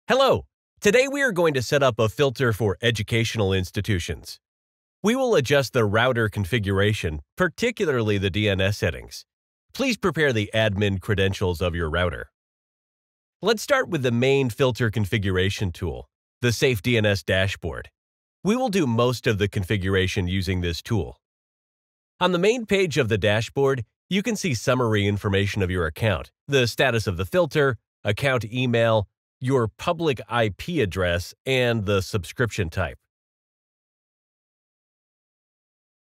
Hello! Today we are going to set up a filter for educational institutions. We will adjust the router configuration, particularly the DNS settings. Please prepare the admin credentials of your router. Let's start with the main filter configuration tool, the SafeDNS dashboard. We will do most of the configuration using this tool. On the main page of the dashboard, you can see summary information of your account, the status of the filter, account email, your public IP address, and the subscription type.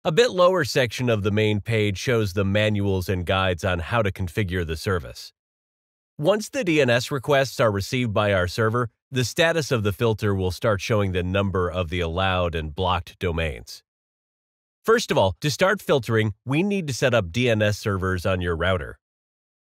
A bit lower section of the main page shows the manuals and guides on how to configure the service. Once the DNS requests are received by our server, the status of the filter will start showing the number of the allowed and blocked domains. First of all, to start filtering, we need to set up DNS servers on your router.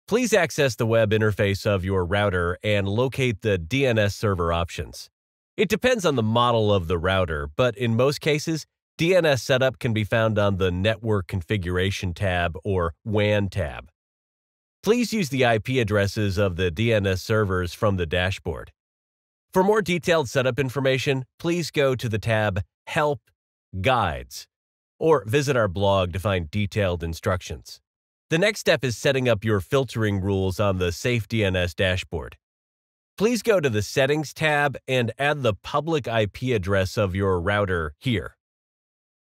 Please access the web interface of your router and locate the DNS server options. It depends on the model of the router, but in most cases, DNS setup can be found on the Network Configuration tab or WAN tab. Please use the IP addresses of the DNS servers from the dashboard. For more detailed setup information, please go to the tab Help Guides or visit our blog to find detailed instructions. The next step is setting up your filtering rules on the SafeDNS dashboard. Please go to the Settings tab and add the public IP address of your router here.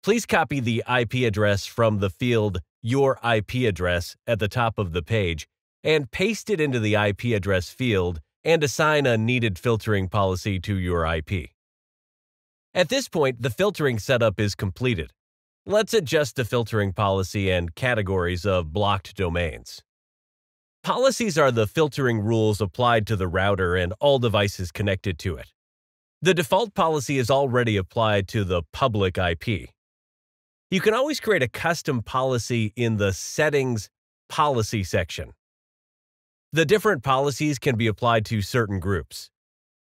Please copy the IP address from the field Your IP Address at the top of the page and paste it into the IP address field and assign a needed filtering policy to your IP. At this point, the filtering setup is completed. Let's adjust the filtering policy and categories of blocked domains. Policies are the filtering rules applied to the router and all devices connected to it. The default policy is already applied to the public IP. You can always create a custom policy in the Settings Policy section. The different policies can be applied to certain groups.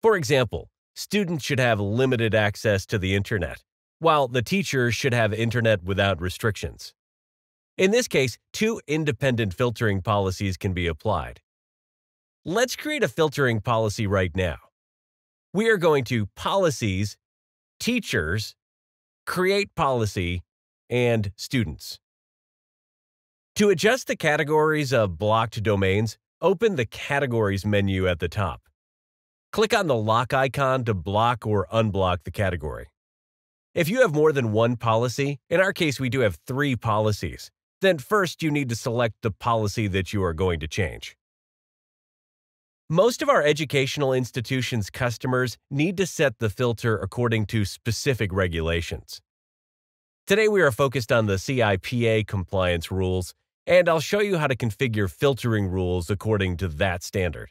For example, students should have limited access to the internet, while the teachers should have internet without restrictions. In this case, two independent filtering policies can be applied. Let's create a filtering policy right now. We are going to Policies, Teachers, Create Policy, and Students. To adjust the categories of blocked domains, open the Categories menu at the top. Click on the lock icon to block or unblock the category. If you have more than one policy, in our case we do have 3 policies, then first you need to select the policy that you are going to change. Most of our educational institutions' customers need to set the filter according to specific regulations. Today we are focused on the CIPA compliance rules, and I'll show you how to configure filtering rules according to that standard.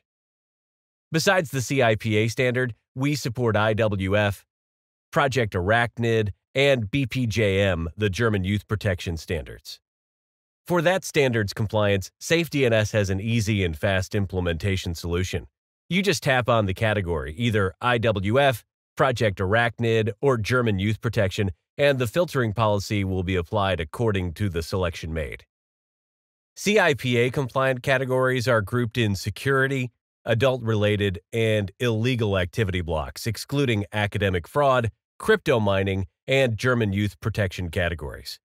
Besides the CIPA standard, we support IWF, Project Arachnid, and BPJM, the German Youth Protection Standards. For that standards compliance, SafeDNS has an easy and fast implementation solution. You just tap on the category, either IWF, Project Arachnid, or German Youth Protection, and the filtering policy will be applied according to the selection made. CIPA-compliant categories are grouped in security, adult-related, and illegal activity blocks, excluding academic fraud, crypto mining, and German youth protection categories.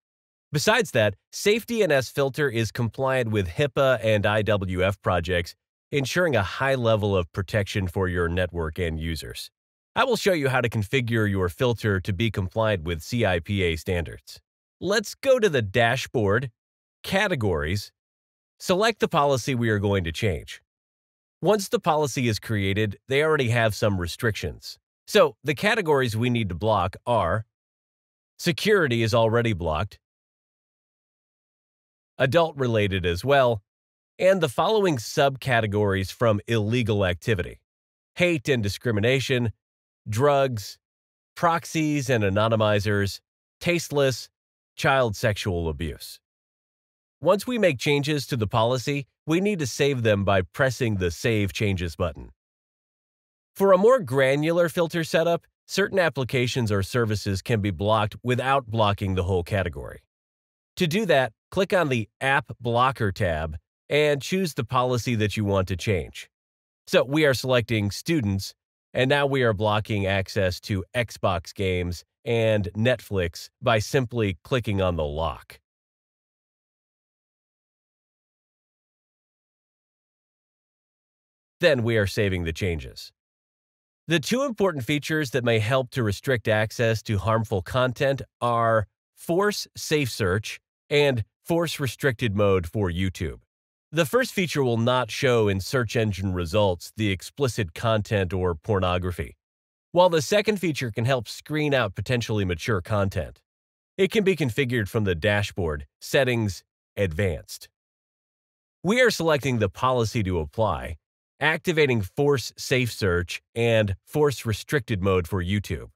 Besides that, SafeDNS filter is compliant with HIPAA and IWF projects, ensuring a high level of protection for your network and users. I will show you how to configure your filter to be compliant with CIPA standards. Let's go to the dashboard, Categories, select the policy we are going to change. Once the policy is created, they already have some restrictions. So, the categories we need to block are: security is already blocked, adult-related as well, and the following subcategories from illegal activity: hate and discrimination, drugs, proxies and anonymizers, tasteless, child sexual abuse. Once we make changes to the policy, we need to save them by pressing the Save Changes button. For a more granular filter setup, certain applications or services can be blocked without blocking the whole category. To do that, click on the App Blocker tab and choose the policy that you want to change. So we are selecting Students, And now we are blocking access to Xbox games and Netflix by simply clicking on the lock. Then we are saving the changes. The two important features that may help to restrict access to harmful content are Force Safe Search and Force Restricted Mode for YouTube. The first feature will not show in search engine results the explicit content or pornography, while the second feature can help screen out potentially mature content. It can be configured from the dashboard, Settings, Advanced. We are selecting the policy to apply, activating Force Safe Search and Force Restricted Mode for YouTube.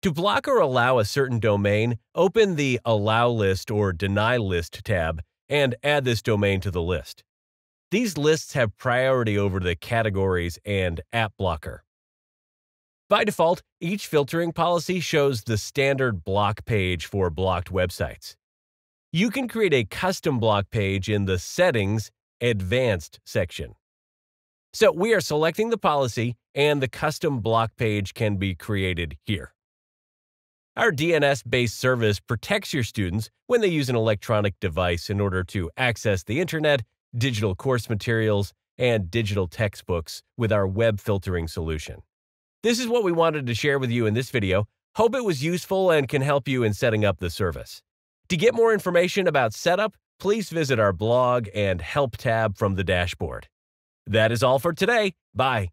To block or allow a certain domain, open the Allow List or Deny List tab and add this domain to the list. These lists have priority over the categories and app blocker. By default, each filtering policy shows the standard block page for blocked websites. You can create a custom block page in the Settings Advanced section. So we are selecting the policy, and the custom block page can be created here. Our DNS-based service protects your students when they use an electronic device in order to access the internet, digital course materials, and digital textbooks with our web filtering solution. This is what we wanted to share with you in this video. Hope it was useful and can help you in setting up the service. To get more information about setup, please visit our blog and Help tab from the dashboard. That is all for today. Bye.